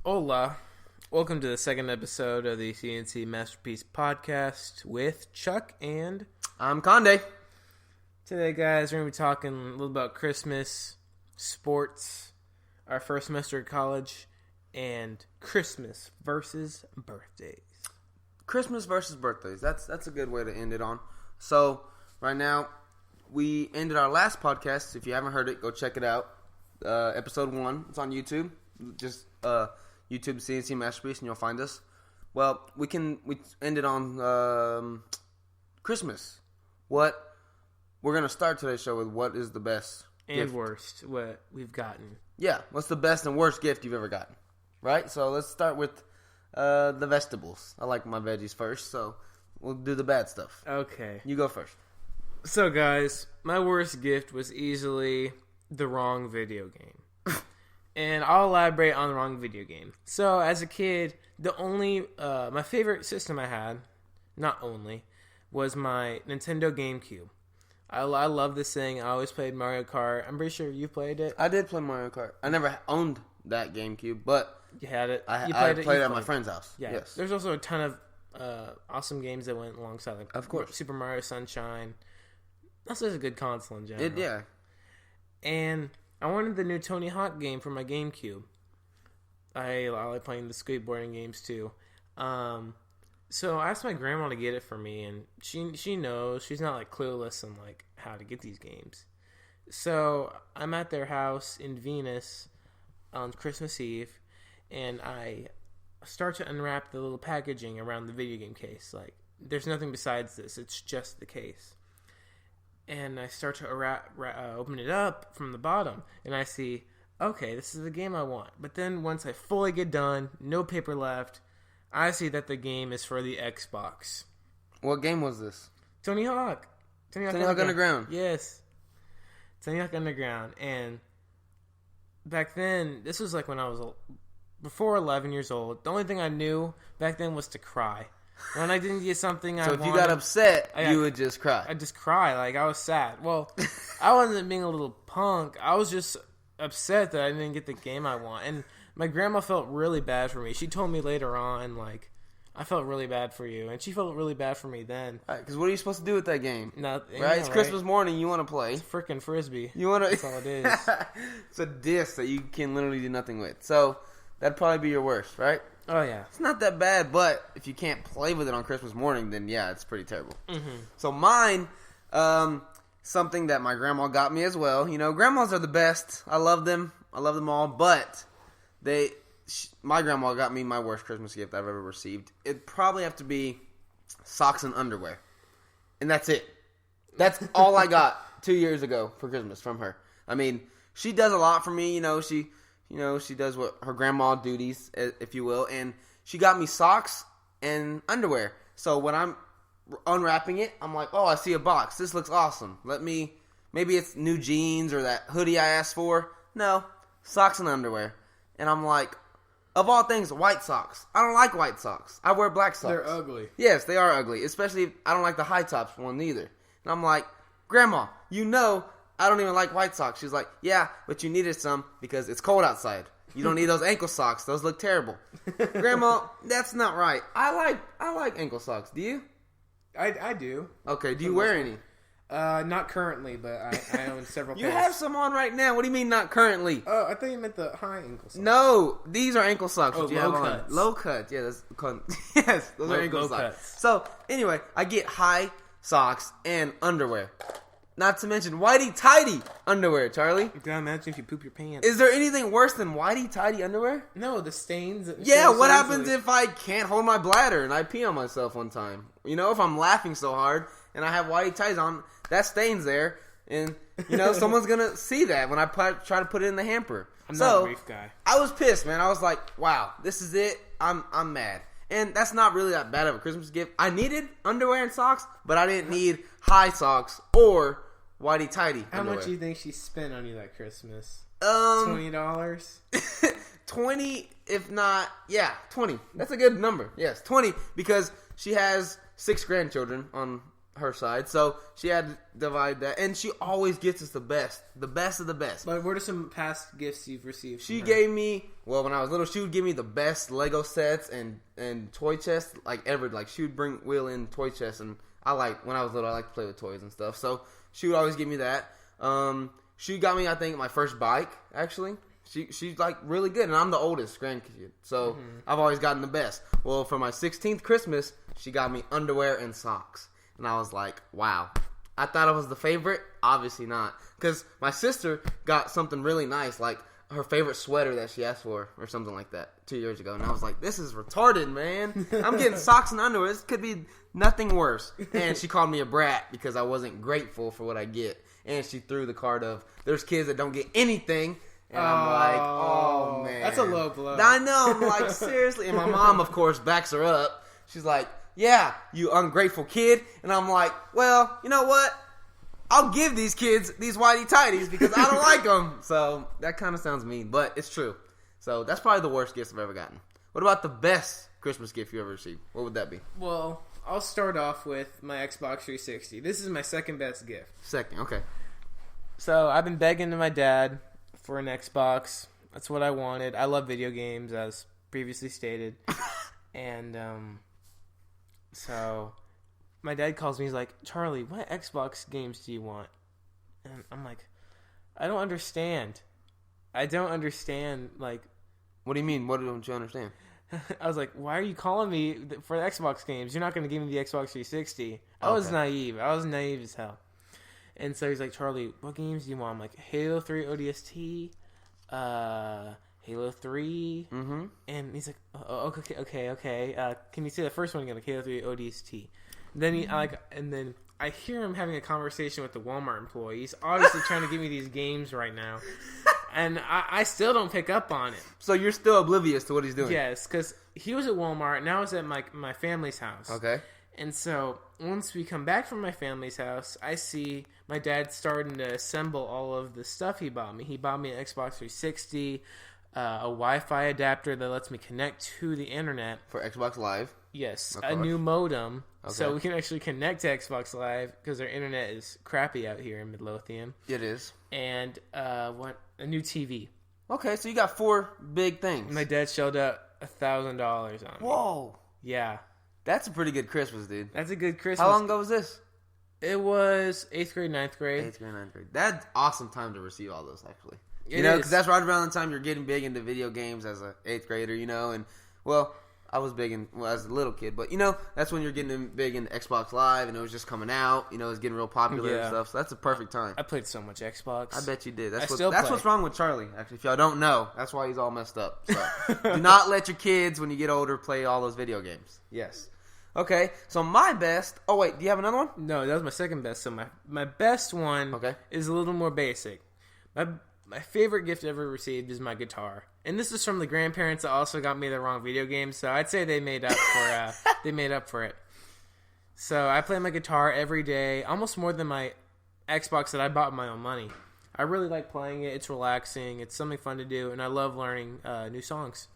Hola. Welcome to the second episode of the C&C Masterpiece podcast with Chuck and... I'm Conde. Today, guys, we're going to be talking a little about Christmas, sports, our first semester of college, and Christmas versus birthdays. Christmas versus birthdays. That's a good way to end it on. So, right now, we ended our last podcast. If you haven't heard it, go check it out. Episode 1. It's on YouTube. Just YouTube C&C Masterpiece and you'll find us. Well, we ended on Christmas. We're going to start today's show with what is the best and gift. Worst what we've gotten. Yeah, what's the best and worst gift you've ever gotten? Right? So let's start with the vegetables. I like my veggies first, so we'll do the bad stuff. Okay. You go first. So, guys, my worst gift was easily the wrong video game. And I'll elaborate on the wrong video game. So, as a kid, my favorite system I had, not only, was my Nintendo GameCube. I love this thing. I always played Mario Kart. I'm pretty sure you played it. I did play Mario Kart. I never owned that GameCube, but you had it. I played it at my friend's house. Yeah. Yes. There's also a ton of awesome games that went alongside, like of course, Super Mario Sunshine. That's just a good console in general. Yeah. And I wanted the new Tony Hawk game for my GameCube. I like playing the skateboarding games too. So I asked my grandma to get it for me, and she knows. She's not like clueless on like how to get these games. So I'm at their house in Venus on Christmas Eve, and I start to unwrap the little packaging around the video game case. Like, there's nothing besides this. It's just the case. And I start to open it up from the bottom, and I see, okay, this is the game I want. But then once I fully get done, no paper left, I see that the game is for the Xbox. What game was this? Tony Hawk. Tony Hawk Underground. Yes. Tony Hawk Underground. And back then, this was like when I was before 11 years old. The only thing I knew back then was to cry. When I didn't get something I wanted. So if you got upset, you would just cry. I'd just cry. Like, I was sad. Well, I wasn't being a little punk. I was just upset that I didn't get the game I want. And my grandma felt really bad for me. She told me later on, like, I felt really bad for you. And she felt really bad for me then. Right, because what are you supposed to do with that game? Nothing. Right? It's Christmas morning. You want to play. It's freaking Frisbee. You want to. That's all it is. It's a disc that you can literally do nothing with. So that'd probably be your worst, right? Oh, yeah. It's not that bad, but if you can't play with it on Christmas morning, then yeah, it's pretty terrible. Mm-hmm. So mine, something that my grandma got me as well. You know, grandmas are the best. I love them. I love them all. But my grandma got me my worst Christmas gift I've ever received. It'd probably have to be socks and underwear. And that's it. That's all I got 2 years ago for Christmas from her. I mean, she does a lot for me. She does what her grandma duties, if you will, and she got me socks and underwear. So when I'm unwrapping it, I'm like, oh, I see a box. This looks awesome. Maybe it's new jeans or that hoodie I asked for. No, socks and underwear. And I'm like, of all things, white socks. I don't like white socks. I wear black socks. They're ugly. Yes, they are ugly, especially if I don't like the high tops one either. And I'm like, Grandma, I don't even like white socks. She's like, yeah, but you needed some because it's cold outside. You don't need those ankle socks. Those look terrible. Grandma, that's not right. I like ankle socks. Do you? I do. Okay, do you wear any? Not currently, but I own several pairs. You have some on right now. What do you mean not currently? Oh, I thought you meant the high ankle socks. No, these are ankle socks. Oh, low cuts. Low cut. Yeah, yes, those are ankle socks. Cuts. So, anyway, I get high socks and underwear. Not to mention whitey-tighty underwear, Charlie. You can imagine if you poop your pants. Is there anything worse than whitey-tighty underwear? No, the stains. Yeah, what happens if I can't hold my bladder and I pee on myself one time? You know, if I'm laughing so hard and I have whitey-tighties on, that stains there. And, someone's going to see that when I try to put it in the hamper. I'm not a brief guy. I was pissed, man. I was like, wow, this is it. I'm mad. And that's not really that bad of a Christmas gift. I needed underwear and socks, but I didn't need high socks or whitey-tighty How underwear. much do you think she spent on you that Christmas? $20. 20, if not, 20. That's a good number. Yes, 20, because she has 6 grandchildren on her side, so she had to divide that. And she always gets us the best of the best. But what are some past gifts you've received? She gave me, well, when I was little, she would give me the best Lego sets and toy chests ever. Like, she would bring Will in toy chests, and when I was little, I liked to play with toys and stuff. So she would always give me that. She got me, I think, my first bike, actually. She's like really good, and I'm the oldest grandkid, so I've always gotten the best. Well, for my 16th Christmas, she got me underwear and socks, and I was like, wow. I thought I was the favorite, obviously not, because my sister got something really nice, like her favorite sweater that she asked for, or something like that, 2 years ago, and I was like, this is retarded, man. I'm getting socks and underwear. This could be nothing worse. And she called me a brat because I wasn't grateful for what I get, and she threw the card of, there's kids that don't get anything. And I'm like, oh, man. That's a low blow. I know. I'm like, seriously. And my mom, of course, backs her up. She's like, yeah, you ungrateful kid. And I'm like, well, you know what? I'll give these kids these whitey tighties because I don't like them. So that kind of sounds mean, but it's true. So that's probably the worst gifts I've ever gotten. What about the best Christmas gift you ever received? What would that be? Well, I'll start off with my Xbox 360. This is my second best gift. Second, okay. So I've been begging to my dad for an Xbox. That's what I wanted. I love video games, as previously stated. And so my dad calls me. He's like, Charlie, what Xbox games do you want? And I'm like, I don't understand. Like, what do you mean? What don't you understand? I was like, why are you calling me for the Xbox games? You're not going to give me the Xbox 360. I was naive. I was naive as hell. And so he's like, Charlie, what games do you want? I'm like, Halo 3 ODST, Halo 3. Mm-hmm. And he's like, oh, okay. Can you say the first one again? Like, Halo 3 ODST. And then I hear him having a conversation with the Walmart employee. He's obviously trying to give me these games right now. And I still don't pick up on it. So you're still oblivious to what he's doing? Yes, because he was at Walmart, and I was at my family's house. Okay. And so once we come back from my family's house, I see my dad starting to assemble all of the stuff he bought me. He bought me an Xbox 360, a Wi-Fi adapter that lets me connect to the internet. For Xbox Live? Yes, a new modem, so we can actually connect to Xbox Live because our internet is crappy out here in Midlothian. It is. And a new TV. Okay, so you got 4 big things. My dad shelled out $1,000 on me. Whoa. Yeah. That's a pretty good Christmas, dude. That's a good Christmas. How long ago was this? It was 8th grade, 9th grade. 8th grade, 9th grade. That's awesome time to receive all those, actually. It you know, is. because that's right around the time you're getting big into video games as a 8th grader, you know. And, well, I was big as a little kid. But, you know, that's when you're getting big into Xbox Live, and it was just coming out. You know, it was getting real popular and stuff. So that's a perfect time. I played so much Xbox. I bet you did. That's play. what's wrong with Charlie, actually. If y'all don't know, that's why he's all messed up. So do not let your kids, when you get older, play all those video games. Yes. Okay, so my best... Oh, wait, do you have another one? No, that was my second best. So my best one is a little more basic. My favorite gift I ever received is my guitar. And this is from the grandparents that also got me the wrong video game, so I'd say they made up for it. So I play my guitar every day, almost more than my Xbox that I bought with my own money. I really like playing it. It's relaxing. It's something fun to do, and I love learning new songs.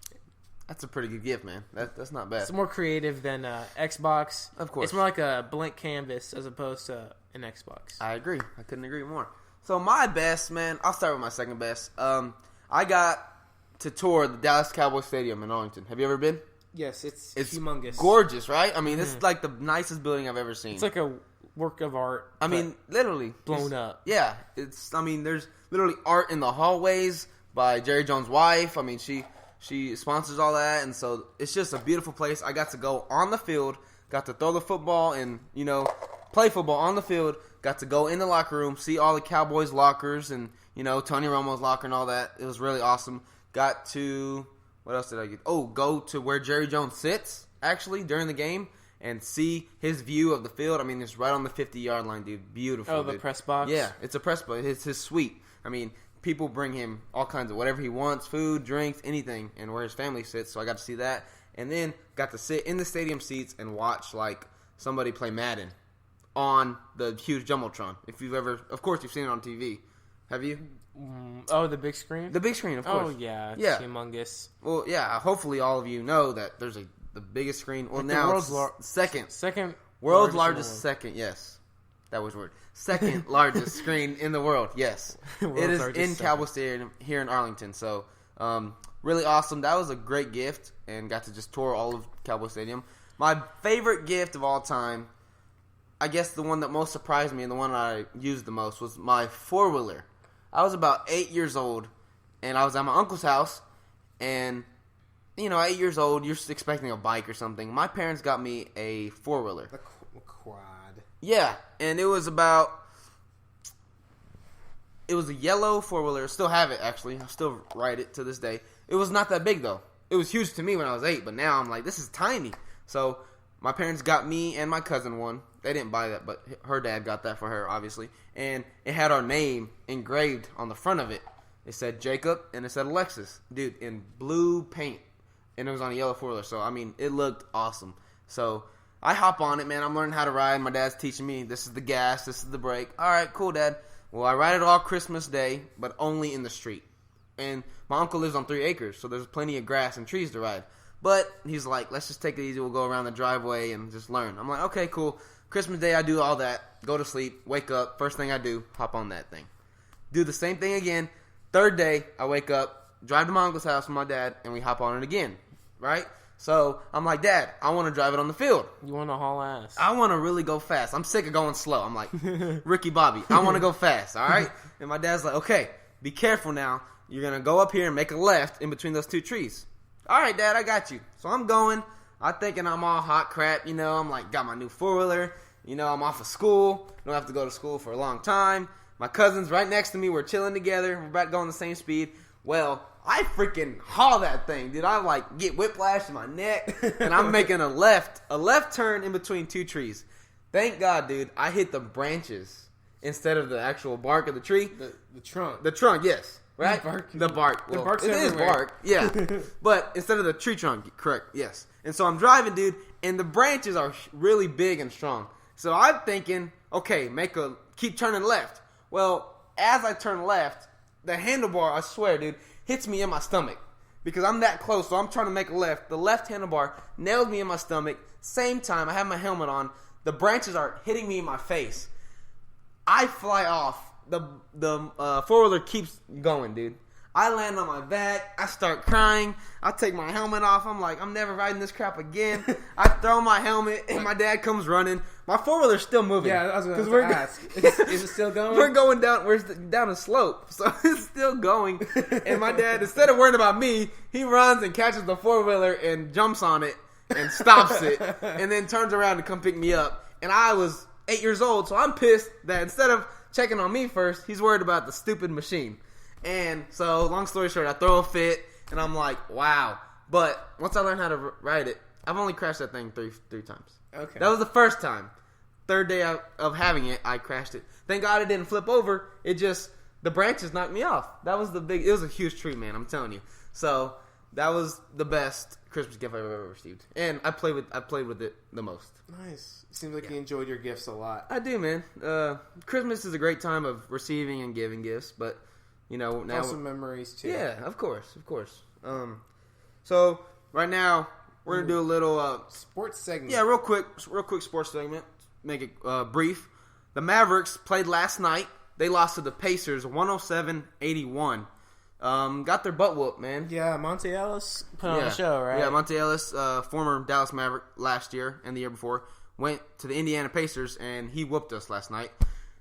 That's a pretty good gift, man. That's not bad. It's more creative than Xbox. Of course. It's more like a blank canvas as opposed to an Xbox. I agree. I couldn't agree more. So my best, man, I'll start with my second best. I got to tour the Dallas Cowboys Stadium in Arlington. Have you ever been? Yes, it's humongous. Gorgeous, right? I mean, it's like the nicest building I've ever seen. It's like a work of art. I mean, literally. Blown up. Yeah. There's literally art in the hallways by Jerry Jones' wife. I mean, she sponsors all that, and so it's just a beautiful place. I got to go on the field, got to throw the football and, you know, play football on the field, got to go in the locker room, see all the Cowboys lockers and, you know, Tony Romo's locker and all that. It was really awesome. Got to, what else did I get? Oh, go to where Jerry Jones sits, actually, during the game and see his view of the field. I mean, it's right on the 50-yard line, dude. Beautiful, Oh, the dude. press box? Yeah, it's a press box. It's his suite. I mean, people bring him all kinds of whatever he wants, food, drinks, anything, and where his family sits. So I got to see that. And then got to sit in the stadium seats and watch, like, somebody play Madden on the huge Jumbotron. If you've ever, of course, you've seen it on TV. Have you? Oh, the big screen? The big screen, of course. Oh, yeah. It's humongous. Well, yeah, hopefully all of you know that there's the biggest screen. Well, like now the world's second. Second. World's largest second, yes. That was weird. Second largest screen in the world. Yes, it is in Cowboy Stadium here in Arlington. So, really awesome. That was a great gift, and got to just tour all of Cowboy Stadium. My favorite gift of all time, I guess the one that most surprised me and the one I used the most, was my 4-wheeler. I was about 8 years old, and I was at my uncle's house, and, you know, 8 years old, you're just expecting a bike or something. My parents got me a 4-wheeler. A quad. Yeah, and it was a yellow 4-wheeler. Still have it, actually. I still ride it to this day. It was not that big, though. It was huge to me when I was 8, but now I'm like, this is tiny. So my parents got me and my cousin one. They didn't buy that, but her dad got that for her, obviously. And it had our name engraved on the front of it. It said Jacob, and it said Alexis. Dude, in blue paint. And it was on a yellow 4-wheeler. So, I mean, it looked awesome. So, I hop on it, man. I'm learning how to ride. My dad's teaching me. This is the gas. This is the brake. All right, cool, Dad. Well, I ride it all Christmas Day, but only in the street. And my uncle lives on 3 acres, so there's plenty of grass and trees to ride. But he's like, let's just take it easy. We'll go around the driveway and just learn. I'm like, okay, cool. Christmas Day, I do all that. Go to sleep. Wake up. First thing I do, hop on that thing. Do the same thing again. Third day, I wake up, drive to my uncle's house with my dad, and we hop on it again. Right? So, I'm like, Dad, I want to drive it on the field. You want to haul ass. I want to really go fast. I'm sick of going slow. I'm like, Ricky Bobby, I want to go fast, all right? And my dad's like, okay, be careful now. You're going to go up here and make a left in between those 2 trees. All right, Dad, I got you. So I'm going. I'm thinking I'm all hot crap, you know. I'm like, got my new 4-wheeler. You know, I'm off of school. Don't have to go to school for a long time. My cousin's right next to me. We're chilling together. We're about going the same speed. Well, I freaking haul that thing, dude. I, like, get whiplash in my neck. And I'm making a left turn in between 2 trees. Thank God, dude, I hit the branches instead of the actual bark of the tree. The trunk. The trunk, yes. Right? The bark. Well, the bark's it everywhere. is bark, yeah. But instead of the tree trunk, correct, yes. And so I'm driving, dude, and the branches are really big and strong. So I'm thinking, okay, keep turning left. Well, as I turn left, the handlebar, I swear, dude, hits me in my stomach. Because I'm that close, so I'm trying to make a left. The left handlebar nails me in my stomach. Same time, I have my helmet on. The branches are hitting me in my face. I fly off. The 4-wheeler keeps going, dude. I land on my back. I start crying. I take my helmet off. I'm like, I'm never riding this crap again. I throw my helmet, and my dad comes running. My 4-wheeler's still moving. Yeah, I was going to ask. Is it still going? We're going down. We're down a slope, so it's still going. And my dad, instead of worrying about me, he runs and catches the 4-wheeler and jumps on it and stops it, and then turns around to come pick me up. And I was 8 years old, so I'm pissed that instead of checking on me first, he's worried about the stupid machine. And so, long story short, I throw a fit, and I'm like, wow. But once I learned how to ride it, I've only crashed that thing three times. Okay. That was the first time. Third day of having it, I crashed it. Thank God it didn't flip over. It just, the branches knocked me off. That was it was a huge tree, man, I'm telling you. So, that was the best Christmas gift I've ever received. And I played with it the most. Nice. Seems like you enjoyed your gifts a lot. I do, man. Christmas is a great time of receiving and giving gifts, but you know now Also memories too. Yeah, of course. So right now we're gonna do a little sports segment. Yeah, real quick sports segment. Make it brief. The Mavericks played last night. They lost to the Pacers 107-81. Got their butt whooped, man. Yeah, Monte Ellis put on a show, right? Yeah, Monte Ellis, former Dallas Maverick last year and the year before, went to the Indiana Pacers, and he whooped us last night.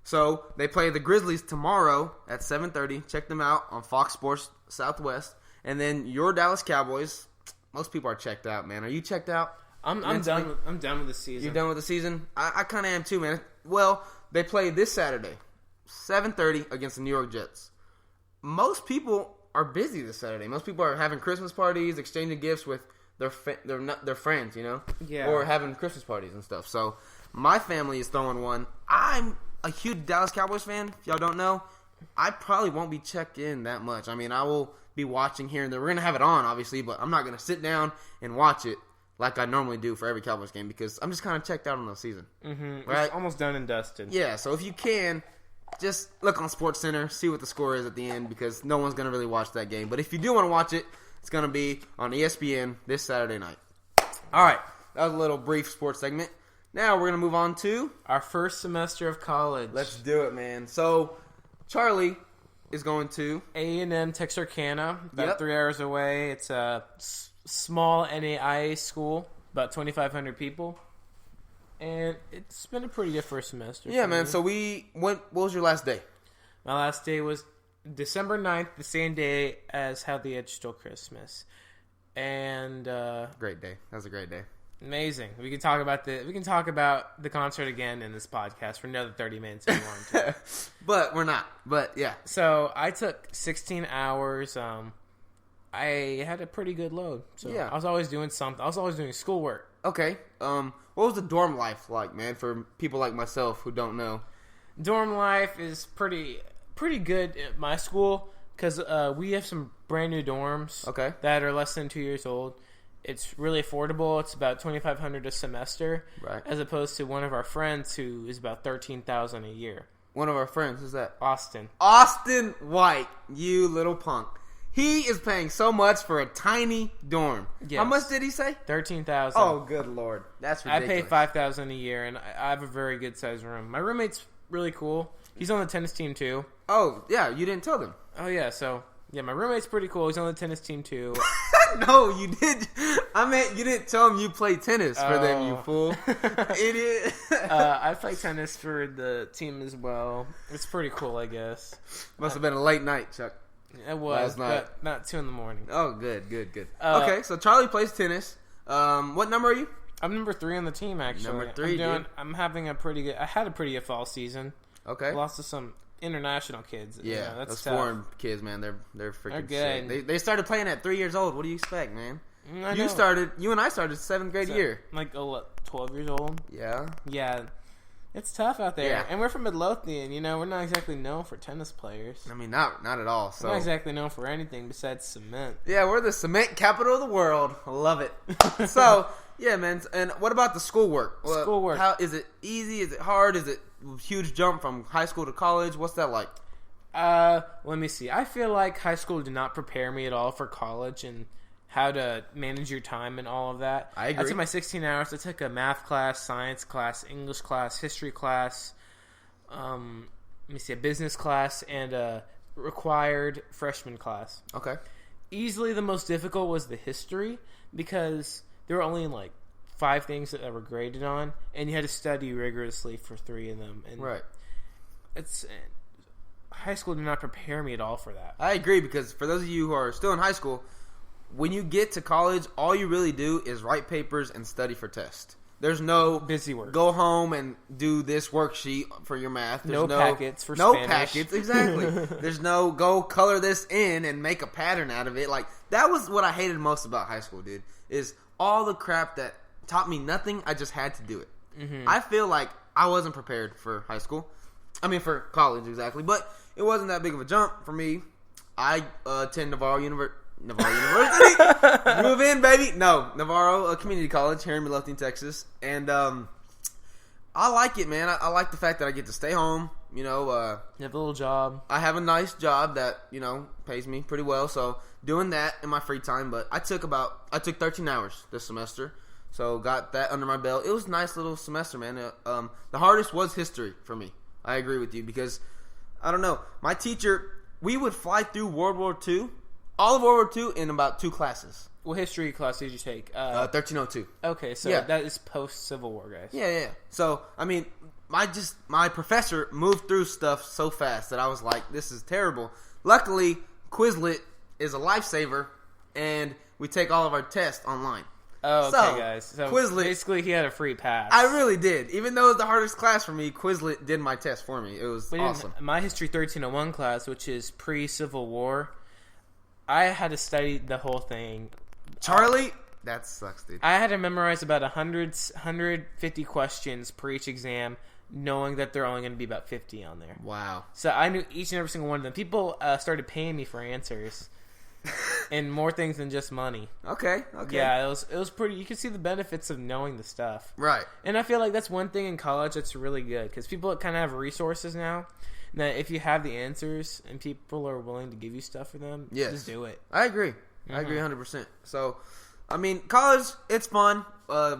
So, they play the Grizzlies tomorrow at 7:30. Check them out on Fox Sports Southwest. And then your Dallas Cowboys, most people are checked out, man. Are you checked out? I'm done with the season. You're done with the season? I kind of am too, man. Well, they play this Saturday, 7:30 against the New York Jets. Most people are busy this Saturday. Most people are having Christmas parties, exchanging gifts with their friends, you know? Yeah. Or having Christmas parties and stuff. So, my family is throwing one. I'm a huge Dallas Cowboys fan, if y'all don't know. I probably won't be checked in that much. I mean, I will be watching here and there. We're going to have it on, obviously, but I'm not going to sit down and watch it like I normally do for every Cowboys game because I'm just kind of checked out on the season. Mm-hmm. Right? It's almost done and dusted. Yeah, so if you can, just look on SportsCenter, see what the score is at the end because no one's going to really watch that game. But if you do want to watch it, it's going to be on ESPN this Saturday night. All right, that was a little brief sports segment. Now we're gonna move on to. Our first semester of college. Let's do it, man. So Charlie is going to A&M Texarkana, about Yep. 3 hours away. It's a small NAIA school, about 2,500 people. And it's been a pretty good first semester. Yeah, for man. me. So what was your last day? My last day was December 9th, the same day as How the Edge Stole Christmas. And Great day. That was a great day. amazing. We can talk about the concert again in this podcast for another 30 minutes if you want to. But we're not. But yeah. So I took 16 hours. I had a pretty good load. So Yeah. I was always doing something. I was always doing schoolwork. Okay. What was the dorm life like, man, for people like myself who don't know? Dorm life is pretty good at my school because we have some brand new dorms. Okay. That are less than 2 years old. It's really affordable. It's about $2,500 a semester, Right. as opposed to one of our friends who is about $13,000 a year. One of our friends, who's that? Austin. Austin White, you little punk. He is paying so much for a tiny dorm. Yes. How much did he say? $13,000. Oh, good lord. That's I ridiculous. pay $5,000 a year, and I have a very good sized room. My roommate's really cool. He's on the tennis team too. Oh, yeah, you didn't tell them. Oh yeah, so yeah, my roommate's pretty cool. He's on the tennis team too. No, you did. I meant you didn't tell them you play tennis for them, you fool. Idiot. I play tennis for the team as well. It's pretty cool, I guess. Must have been a late night, Chuck. It was, Last night. but not 2 a.m. Oh, good. Okay, so Charlie plays tennis. What number are you? I'm number 3 on the team, actually. Number 3, dude. I'm having a pretty good. I had a pretty good fall season. Okay. Lost to some international kids. Yeah, that's those tough. foreign kids, man, they're freaking They're good. sick. They started playing at 3 years old. What do you expect, man? I know. You and I started 7th grade So, year. like 12 years old. Yeah. Yeah, it's tough out there. Yeah. And we're from Midlothian. We're not exactly known for tennis players. I mean, not at all. We're So not exactly known for anything besides cement. yeah, we're the cement capital of the world. I love it. So yeah, man. And what about the schoolwork? Schoolwork. How is it easy? Is it hard? Is it a huge jump from high school to college? What's that like? Let me see. I feel like high school did not prepare me at all for college and how to manage your time and all of that. I agree. I took my 16 hours. I took a math class, science class, English class, history class, a business class, and a required freshman class. Okay. Easily the most difficult was the history because there were only like 5 things that were graded on, and you had to study rigorously for 3 of them. And Right. high school did not prepare me at all for that. I agree because for those of you who are still in high school, when you get to college, all you really do is write papers and study for tests. There's no Busy work. Go home and do this worksheet for your math. There's No packets for no Spanish. packets, exactly. There's no go color this in and make a pattern out of it. Like that was what I hated most about high school, dude. Is all the crap that taught me nothing. I just had to do it. Mm-hmm. I feel like I wasn't prepared for high school. I mean for college exactly, but it wasn't that big of a jump for me. I attend Navarro University. Move in, baby. No, Navarro Community College here in Midlothian, Texas, and I like it, man. I like the fact that I get to stay home. You have a little job. I have a nice job that pays me pretty well, so doing that in my free time. But I took 13 hours this semester, so got that under my belt. It was a nice little semester, man. The hardest was history for me. I agree with you because I don't know. My teacher, we would fly through World War II. All of World War II in about 2 classes. What history class did you take? 1302. Okay, so Yeah. that is post-Civil War, guys. Yeah. So, I mean, my professor moved through stuff so fast that I was like, this is terrible. Luckily, Quizlet is a lifesaver, and we take all of our tests online. Oh, okay, So, guys. So Quizlet- basically, he had a free pass. I really did. Even though it was the hardest class for me, Quizlet did my test for me. It was awesome. My History 1301 class, which is pre-Civil War, I had to study the whole thing. Charlie, that sucks, dude. I had to memorize about 150 questions per each exam, knowing that there are only going to be about 50 on there. Wow. So I knew each and every single one of them. People started paying me for answers. And more things than just money. Okay. Yeah, it was pretty. You can see the benefits of knowing the stuff. Right. And I feel like that's one thing in college that's really good because people kind of have resources now. That if you have the answers and people are willing to give you stuff for them, Yes. just do it. I agree. I agree 100%. So, I mean, college, it's fun.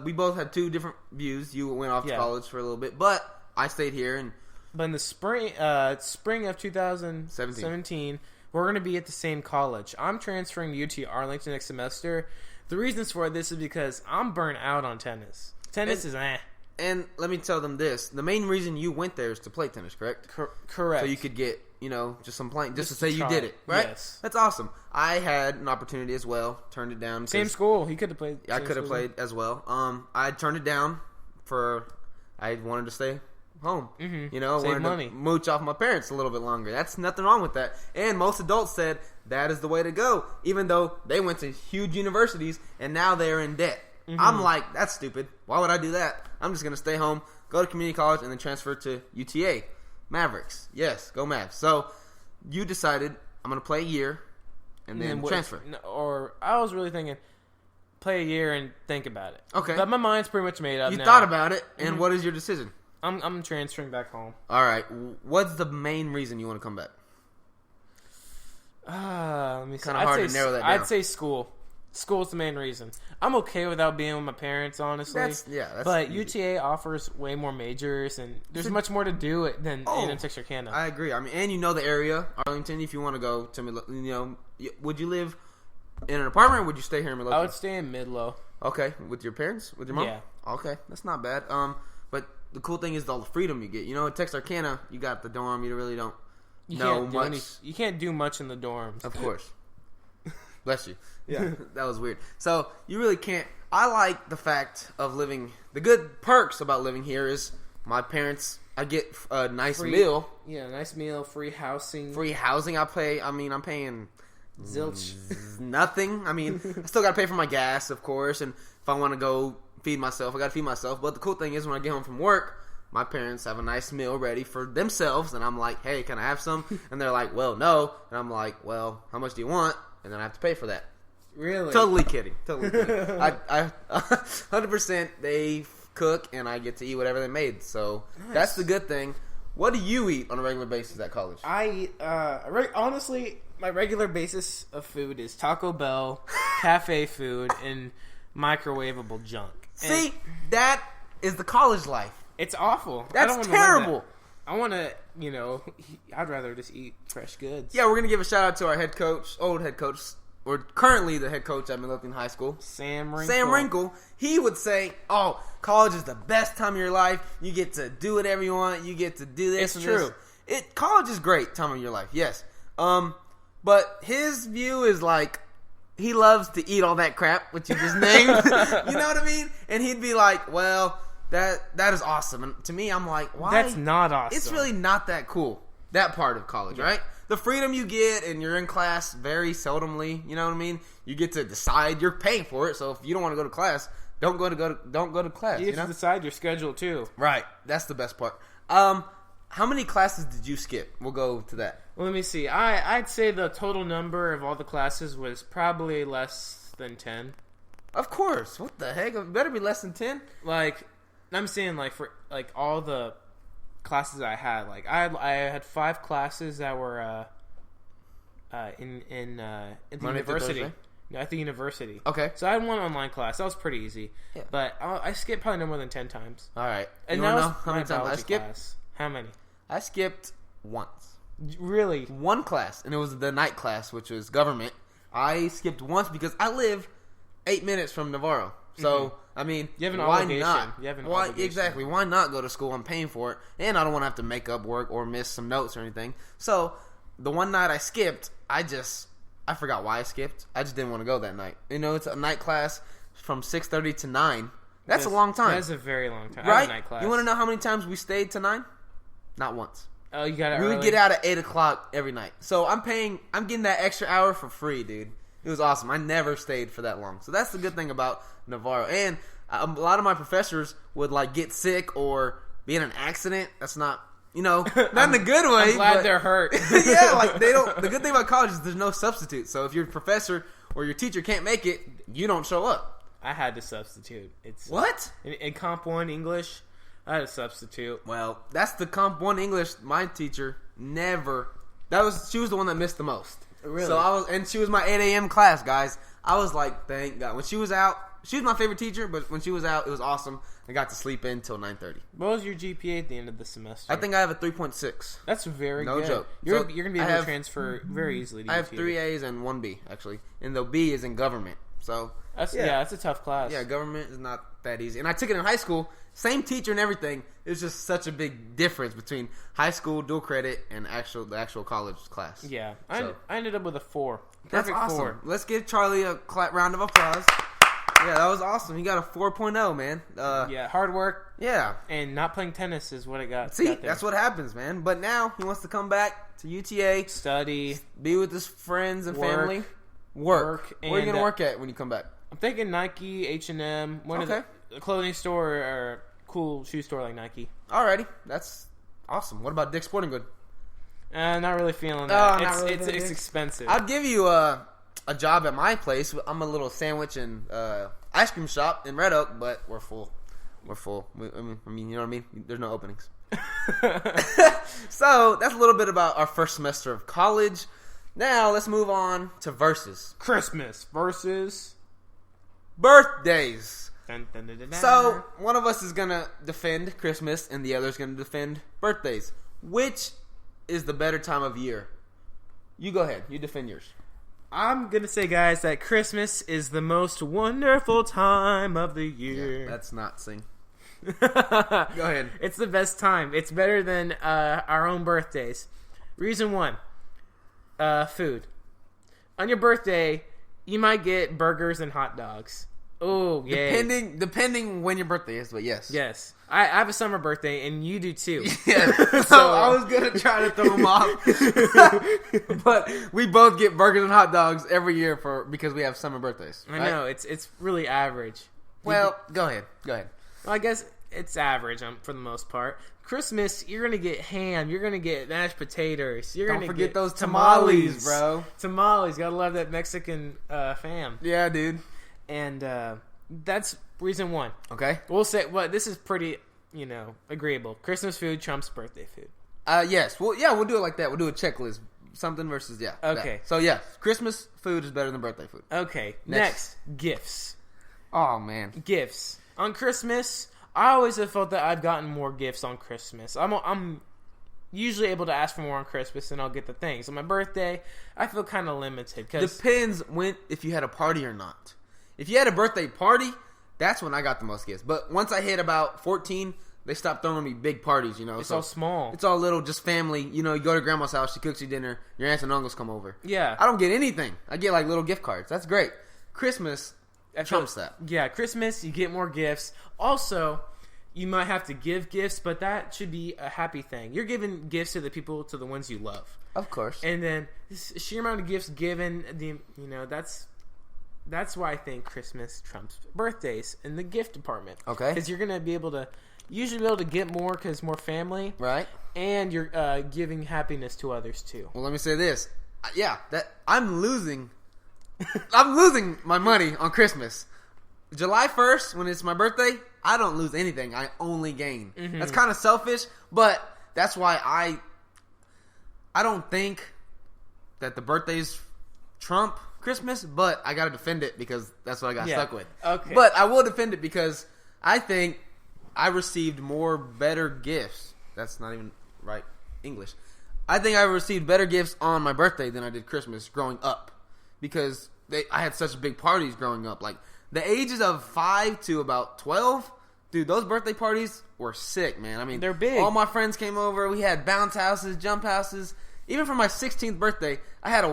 we both had two different views. You went off to Yeah. college for a little bit, but I stayed here and But in the spring of 2017, we're going to be at the same college. I'm transferring to UT Arlington next semester. The reasons for this is because I'm burnt out on tennis. Tennis is And let me tell them this: the main reason you went there is to play tennis, correct? Correct. So you could get, just some playing, just to Just say to you try. did it, right? Yes. That's awesome. I had an opportunity as well, turned it down. Same school. He could have played. I same could have school. played as well. I turned it down I wanted to stay home. Mhm. I Save wanted money. to mooch off my parents a little bit longer. That's nothing wrong with that. And most adults said that is the way to go, even though they went to huge universities and now they're in debt. I'm like, that's stupid. Why would I do that? I'm just going to stay home, go to community college, and then transfer to UTA. Mavericks. Yes, go Mavs. So you decided I'm going to play a year and then transfer. Or I was really thinking, play a year and think about it. Okay. But my mind's pretty much made up You now. thought about it, and what is your decision? I'm transferring back home. All right. What's the main reason you want to come back? Let me see. Kinda hard to narrow that down. I'd say school. School's the main reason. I'm okay without being with my parents, honestly. That's but easy. UTA offers way more majors, and there's much more to do it than in Texarkana. I agree. I mean, and you know the area, Arlington. If you want to go to, would you live in an apartment or would you stay here in Midlothian? I would stay in Midlow. Okay, with your parents, with your mom. Yeah. Okay, that's not bad. But the cool thing is all the freedom you get. In Texarkana, you got the dorm. You really don't know much. You can't do much in the dorms. Of course. Bless you. Yeah, that was weird. So you really can't. I like the fact of living. The good perks about living here is my parents. I get a nice meal. Yeah, nice meal, free housing. Free housing. I'm paying Zilch. nothing. I mean, I still got to pay for my gas, of course. And if I want to go feed myself, I got to feed myself. But the cool thing is when I get home from work, my parents have a nice meal ready for themselves. And I'm like, hey, can I have some? And they're like, well, no. And I'm like, well, how much do you want? And then I have to pay for that. Really? Totally kidding. I 100% they cook and I get to eat whatever they made. So that's the good thing. What do you eat on a regular basis at college? I eat, honestly, my regular basis of food is Taco Bell, cafe food, and microwavable junk. See, that is the college life. It's awful. I That's don't wanna live terrible. that. I want to, I'd rather just eat fresh goods. Yeah, we're going to give a shout out to our head coach, old head coach, or currently the head coach at Midlothian High School. Sam Wrinkle. Sam Wrinkle, he would say, oh, college is the best time of your life. You get to do whatever you want. You get to do this. It's and true. This. College is great time of your life, yes. But his view is like, he loves to eat all that crap, which you just named. You know what I mean? And he'd be like, well, that is awesome. And to me, I'm like, why? That's not awesome. It's really not that cool, that part of college, right? The freedom you get, and you're in class very seldomly. You know what I mean? You get to decide. You're paying for it, so if you don't want to go to class, don't go to class. You get to decide your schedule, too. Right. That's the best part. How many classes did you skip? We'll go to that. Well, let me see. I'd say the total number of all the classes was probably less than 10. Of course. What the heck? It better be less than 10. Like, I'm saying, like, for like all the classes I had, like I had 5 classes that were in the Monday through university. Thursday? No, at the university. Okay. So I had one online class. That was pretty easy. Yeah. But I skipped probably no more than 10 times. All right. And You that want to was know how many my times I biology skipped? class. How many? I skipped once. Really? One class, and it was the night class, which was government. I skipped once because I live 8 minutes from Navarro. So, I mean, You have an why obligation. not? You have an Why, obligation. exactly. Why not go to school? I'm paying for it, and I don't want to have to make up work or miss some notes or anything. So, the one night I skipped, I forgot why I skipped. I just didn't want to go that night. It's a night class from 6:30 to 9. That's a long time. That's a very long time. I right? had a night class. You want to know how many times we stayed to 9? Not once. Oh, you got it We early? would get out at 8 o'clock every night. So I'm getting that extra hour for free, dude. It was awesome. I never stayed for that long. So that's the good thing about Navarro. And a lot of my professors would get sick or be in an accident. That's not, not in a good way. I'm glad but, they're hurt. yeah, they don't. The good thing about college is there's no substitute. So if your professor or your teacher can't make it, you don't show up. I had to substitute. It's What? in Comp 1 English, I had to substitute. Well, that's the Comp 1 English. My teacher never. She was the one that missed the most. Really? So and she was my 8 a.m. class, guys. I was like, thank God. When she was out, she was my favorite teacher, but when she was out, it was awesome. I got to sleep in till 9:30. What was your GPA at the end of the semester? I think I have a 3.6. That's very No good. joke. You're So, going to be able to transfer very easily to I have UTA. 3 A's and 1 B, actually. And the B is in government. So, That's a tough class. yeah, government is not that easy. And I took it in high school. Same teacher and everything. It's just such a big difference between high school, dual credit, and the actual college class. Yeah. So- I ended up with a 4. That's Perfect awesome. 4. Let's give Charlie a round of applause. Yeah, that was awesome. He got a 4.0, man. Yeah, hard work Yeah. and not playing tennis is what it got. See, got there. that's what happens, man. But now he wants to come back to UTA, Study. be with his friends and Work. family. Work. Where are you and, going to work at when you come back? I'm thinking Nike, H&M, one of Okay. the clothing store or cool shoe store like Nike. Alrighty. That's awesome. What about Dick's Sporting Good? Not really feeling that. not really it's feeling it. expensive. I'd give you a job at my place. I'm a little sandwich and ice cream shop in Red Oak, but we're full. We're full. I mean, you know what I mean? There's no openings. So, that's a little bit about our first semester of college. Now, let's move on to verses. Christmas versus... Birthdays. Dun, dun, dun, dun, dun. So, one of us is going to defend Christmas, and the other is going to defend birthdays. Which is the better time of year? You go ahead. You defend yours. I'm going to say, guys, that Christmas is the most wonderful time of the year. Yeah, that's not sing. Go ahead. It's the best time. It's better than our own birthdays. Reason 1, food. On your birthday, you might get burgers and hot dogs. Oh, yeah. Depending when your birthday is, but yes. Yes. I have a summer birthday, and you do too. Yeah. So I was going to try to throw him off. But we both get burgers and hot dogs every year because we have summer birthdays. I right? know. It's really average. Well, go ahead. Well, I guess it's average for the most part. Christmas, you're going to get ham. You're going to get mashed potatoes. You're Don't going to forget get those tamales, bro. Tamales. Gotta love that Mexican fam. Yeah, dude. And that's reason 1. Okay. We'll say, this is pretty, agreeable. Christmas food trumps birthday food. Yes. Well, yeah, we'll do it like that. We'll do a checklist. Something versus, yeah. Okay. That. So, yeah, Christmas food is better than birthday food. Okay. Next, gifts. Oh, man. Gifts. On Christmas, I always have felt that I've gotten more gifts on Christmas. I'm usually able to ask for more on Christmas, and I'll get the things. On my birthday, I feel kind of limited. Depends if you had a party or not. If you had a birthday party, that's when I got the most gifts. But once I hit about 14, they stopped throwing me big parties, It's all small. It's all little, just family. You go to grandma's house, she cooks you dinner, your aunts and uncles come over. Yeah. I don't get anything. I get like little gift cards. That's great. Christmas trumps that. Yeah, Christmas, you get more gifts. Also, you might have to give gifts, but that should be a happy thing. You're giving gifts to the ones you love. Of course. And then this sheer amount of gifts given, that's why I think Christmas trumps birthdays in the gift department. Okay. Because you're going to usually be able to get more because more family. Right. And you're giving happiness to others too. Well, let me say this. Yeah, I'm losing my money on Christmas. July 1st, when it's my birthday, I don't lose anything. I only gain. Mm-hmm. That's kind of selfish, but that's why I don't think that the birthdays trump Christmas, but I got to defend it because that's what I got stuck with. Okay. But I will defend it because I think I received more better gifts. That's not even right English. I think I received better gifts on my birthday than I did Christmas growing up because I had such big parties growing up. Like the ages of 5 to about 12, dude, those birthday parties were sick, man. I mean, they're big. All my friends came over. We had bounce houses, jump houses. Even for my 16th birthday, I had 2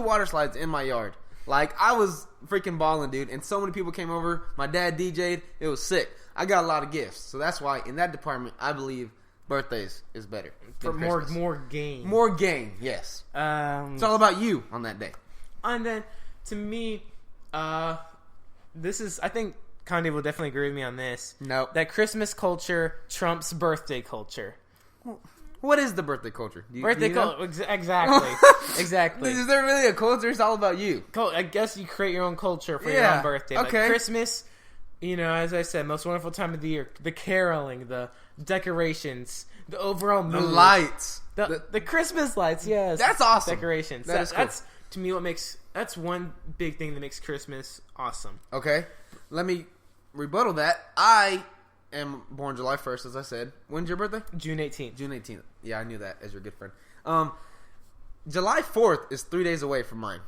water slides in my yard. Like, I was freaking balling, dude. And so many people came over. My dad DJ'd. It was sick. I got a lot of gifts. So that's why, in that department, I believe birthdays is better. For more gain. More gain, yes. It's all about you on that day. And then, to me, this is, I think Kanye will definitely agree with me on this. Nope. That Christmas culture trumps birthday culture. What is the birthday culture? Birthday culture, exactly. Exactly. Is there really a culture? It's all about you. I guess you create your own culture for your own birthday. Okay. Like Christmas, as I said, most wonderful time of the year. The caroling, the decorations, the overall mood, The lights. the Christmas lights. Yes, That's awesome. Decorations. That is cool. That's to me what makes. That's one big thing that makes Christmas awesome. Okay, let me rebuttal that. I am born July 1st, as I said. When's your birthday? June 18th. June 18th. Yeah, I knew that as your good friend. July 4th is 3 days away from mine.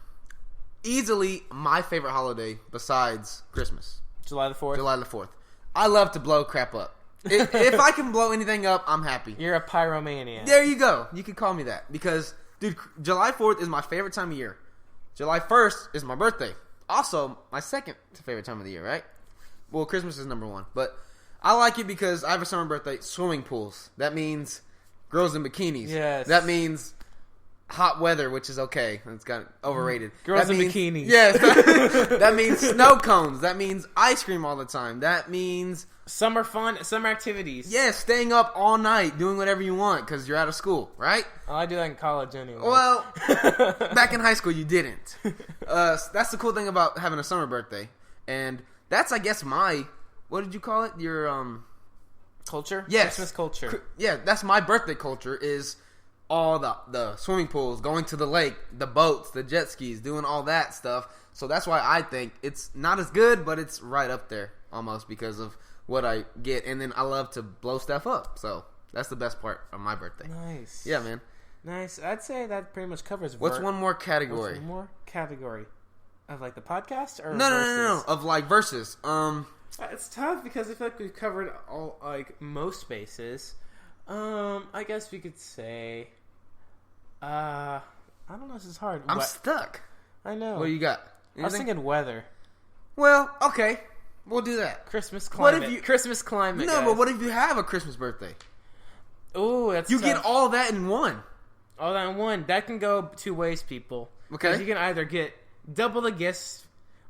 Easily my favorite holiday besides Christmas. July the 4th. July the 4th. I love to blow crap up. If I can blow anything up, I'm happy. You're a pyromaniac. There you go. You can call me that. Because, dude, July 4th is my favorite time of year. July 1st is my birthday. Also, my second favorite time of the year, right? Well, Christmas is number one. But I like it because I have a summer birthday. Swimming pools. That means girls in bikinis. Yes. That means hot weather, which is okay. It's got overrated. Girls That in means- bikinis. Yes. That means snow cones. That means ice cream all the time. That means... Summer fun, summer activities. yeah, staying up all night, doing whatever you want because you're out of school, right? Oh, I do that in college anyway. Well, back in high school, you didn't. That's the cool thing about having a summer birthday. And that's, I guess, what did you call it? Your, culture? yes. Christmas culture. Yeah, that's my birthday culture is all the swimming pools, going to the lake, the boats, the jet skis, doing all that stuff. So that's why I think it's not as good, but it's right up there almost because of what I get. And then I love to blow stuff up. So that's the best part of my birthday. Nice. Yeah, man. Nice. I'd say that pretty much covers. What's one more category? What's one more category of like the podcast or No, versus? of like versus. It's tough because I feel like we've covered all like most bases. I guess we could say. I don't know. This is hard. I'm stuck. I know. What do you got? I was Anything? thinking weather, Well, okay, we'll do that. Christmas What climate. if you- Christmas climate. No, guys. but what if you have a Christmas birthday? Ooh, that's You tough. get all that in one. all that in one. That can go two ways, people. Okay. 'Cause you can either get double the gifts,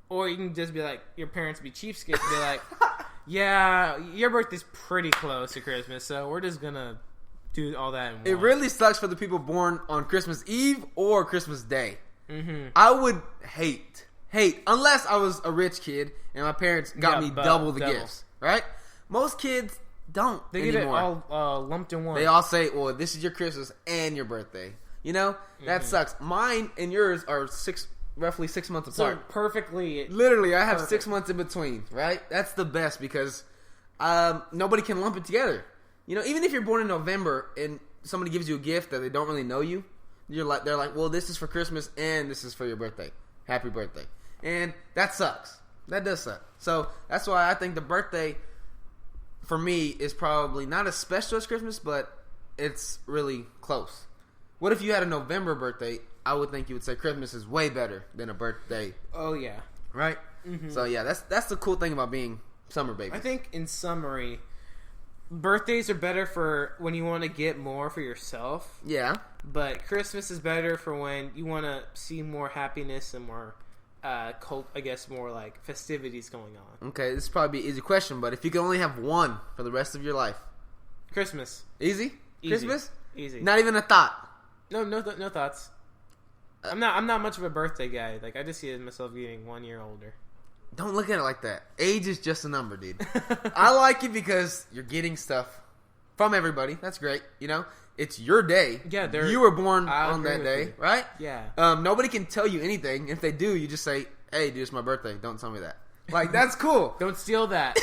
or you can just be like your parents be cheapskates and be like, yeah, your birthday's pretty close to Christmas, so we're just gonna do all that in one. It really sucks for the people born on Christmas Eve or Christmas Day. Mm-hmm. I would hate, unless I was a rich kid and my parents got me double the gifts, right? Most kids don't They get anymore. it all lumped in one. They all say, well, this is your Christmas and your birthday. You know? That sucks. Mine and yours are roughly 6 months so apart. perfectly. Literally, I have Perfect. 6 months in between, right? That's the best because nobody can lump it together. You know, even if you're born in November and somebody gives you a gift that they don't really know you, they're like, well, this is for Christmas and this is for your birthday. Happy birthday. And that sucks. That does suck. So that's why I think the birthday for me is probably not as special as Christmas, but it's really close. What if you had a November birthday? I would think you would say Christmas is way better than a birthday, Oh yeah. right? Mm-hmm. So yeah, that's the cool thing about being summer babies. I think in summary, birthdays are better for when you want to get more for yourself. Yeah. But Christmas is better for when you want to see more happiness and more, I guess more like festivities going on. Okay, this is probably an easy question, but if you could only have one for the rest of your life, Christmas, easy? Christmas? easy. Not even a thought. No thoughts. I'm not much of a birthday guy. Like I just see myself getting 1 year older. Don't look at it like that. Age is just a number, dude. I like it because you're getting stuff from everybody. That's great. You know, it's your day. Yeah, you were born I on agree that with day, you. right? Yeah. Nobody can tell you anything. If they do, you just say, "Hey, dude, it's my birthday. Don't tell me that." Like that's cool. Don't steal that.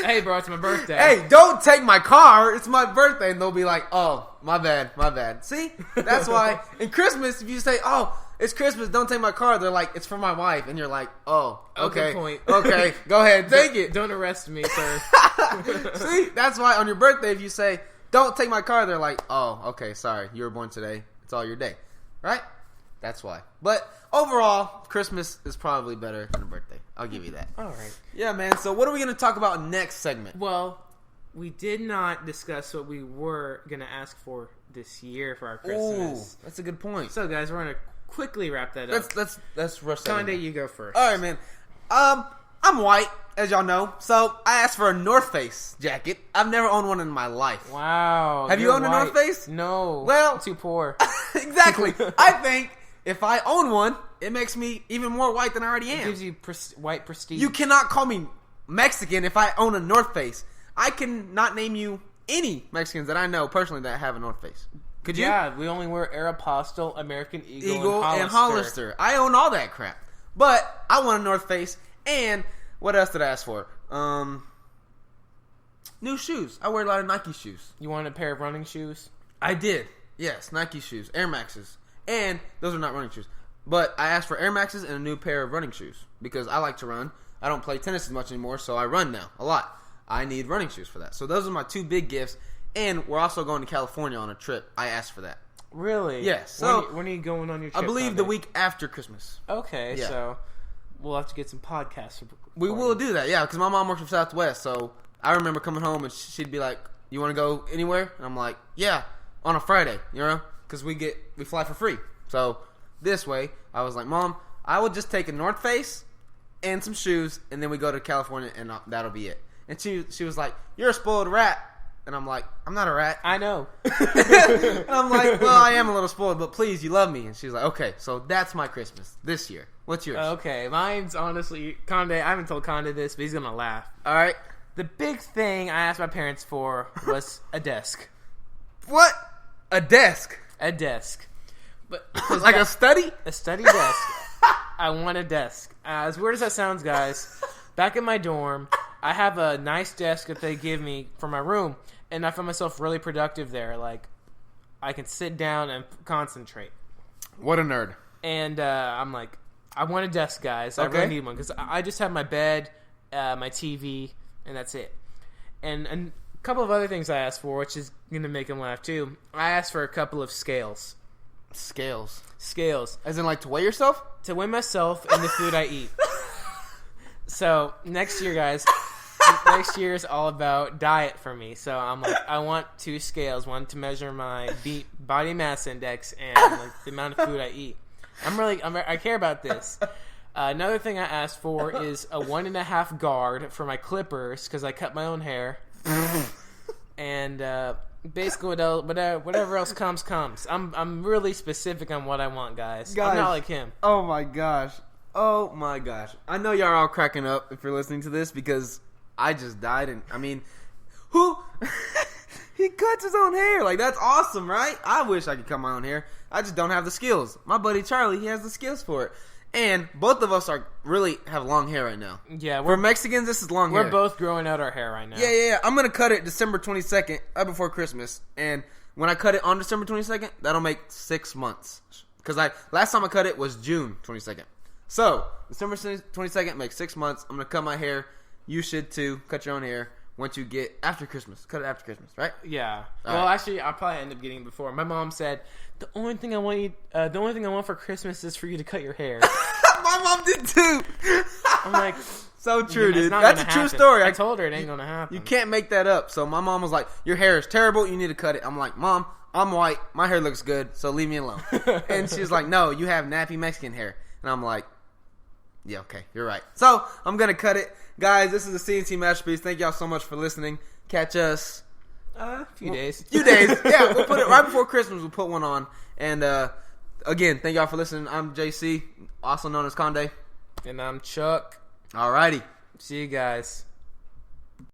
Hey, bro, it's my birthday. Hey, don't take my car. It's my birthday. And they'll be like, oh, my bad. See? That's why in Christmas, if you say, oh, it's Christmas, don't take my car, they're like, it's for my wife. And you're like, oh, Oh, okay. good point. Okay, go ahead. Take it. Don't arrest me, sir. See? That's why on your birthday, if you say, don't take my car, they're like, oh, okay, sorry. You were born today. It's all your day. Right? That's why. But overall, Christmas is probably better than a birthday. I'll give you that. All right. Yeah, man. So what are we going to talk about next segment? Well, we did not discuss what we were going to ask for this year for our Christmas. Ooh, that's a good point. So, guys, we're going to quickly wrap that up. Let's rush that. Conde, in. you go first. All right, man. I'm white, as y'all know, so I asked for a North Face jacket. I've never owned one in my life. Wow. Have you you're owned a white. North Face? No. Well- I'm too poor. Exactly. I think if I own one, it makes me even more white than I already It am. gives you white prestige. You cannot call me Mexican if I own a North Face. I can not name you any Mexicans that I know personally that have a North Face. Could you? Yeah, we only wear Aeropostale, American Eagle, And Hollister. I own all that crap. But I want a North Face. And what else did I ask for? New shoes. I wear a lot of Nike shoes. You want a pair of running shoes? I did. Yes, Nike shoes. Air Maxes. And those are not running shoes. But I asked for Air Maxes and a new pair of running shoes. Because I like to run. I don't play tennis as much anymore, so I run now. A lot. I need running shoes for that. So those are my 2 big gifts. And we're also going to California on a trip. I asked for that. Really? Yes. So when are you going on your trip? I believe the week after Christmas. Okay, Yeah. So we'll have to get some podcasts. We will do that, yeah, because my mom works for Southwest, so I remember coming home and she'd be like, "You want to go anywhere?" And I'm like, "Yeah, on a Friday, because we fly for free." So this way, I was like, "Mom, I will just take a North Face and some shoes, and then we go to California, and that'll be it." And she was like, "You're a spoiled rat," and I'm like, "I'm not a rat." I know. And I'm like, "Well, I am a little spoiled, but please, you love me." And she's like, "Okay, so that's my Christmas this year. What's yours?" Okay, mine's honestly Conde. I haven't told Conde this, but he's gonna laugh. All right. The big thing I asked my parents for was a desk. What? A desk? A desk. But Like a study? A study desk. I want a desk. As weird as that sounds, guys, back in my dorm, I have a nice desk that they give me for my room, and I find myself really productive there. Like, I can sit down and concentrate. What a nerd. And I'm like, I want a desk, guys. I Okay. really need one, because I just have my bed, my TV, and that's it. And a couple of other things I asked for, which is going to make him laugh too. I asked for a couple of scales. Scales. Scales. As in, like, to weigh yourself? To weigh myself and the food I eat. So, next year, guys, next year is all about diet for me. So, I'm like, I want 2 scales. One to measure my body mass index and like, the amount of food I eat. I care about this. Another thing I asked for is a 1.5 guard for my clippers, because I cut my own hair. And basically, whatever else comes. I'm really specific on what I want, guys. I'm not like him. Oh my gosh. Oh my gosh. I know y'all are all cracking up if you're listening to this, because I just died, and I mean, who? He cuts his own hair. Like, that's awesome, right? I wish I could cut my own hair. I just don't have the skills. My buddy Charlie, he has the skills for it. And both of us really have long hair right now. Yeah, we're Mexicans. This is long hair. We're both growing out our hair right now. Yeah. I'm gonna cut it December 22nd, right before Christmas. And when I cut it on December 22nd, that'll make 6 months. Because last time I cut it was June 22nd. So December 22nd makes 6 months. I'm gonna cut my hair. You should too. Cut your own hair once you get after Christmas. Cut it after Christmas, right? Yeah. All well, right. actually, I'll probably end up getting it before. My mom said the only thing I want for Christmas is for you to cut your hair. My mom did too. I'm like, so true, dude. not That's a gonna true happen. story. I told her it ain't gonna happen. You can't make that up. So my mom was like, "Your hair is terrible. You need to cut it." I'm like, "Mom, I'm white. My hair looks good. So leave me alone." And she's like, "No, you have nappy Mexican hair." And I'm like, "Yeah, okay, you're right." So I'm gonna cut it, guys. This is a C&C Masterpiece. Thank y'all so much for listening. Catch us a few days. Yeah, we'll put it right before Christmas. We'll put one on. And again, thank y'all for listening. I'm JC, also known as Conde. And I'm Chuck. Alrighty. See you guys.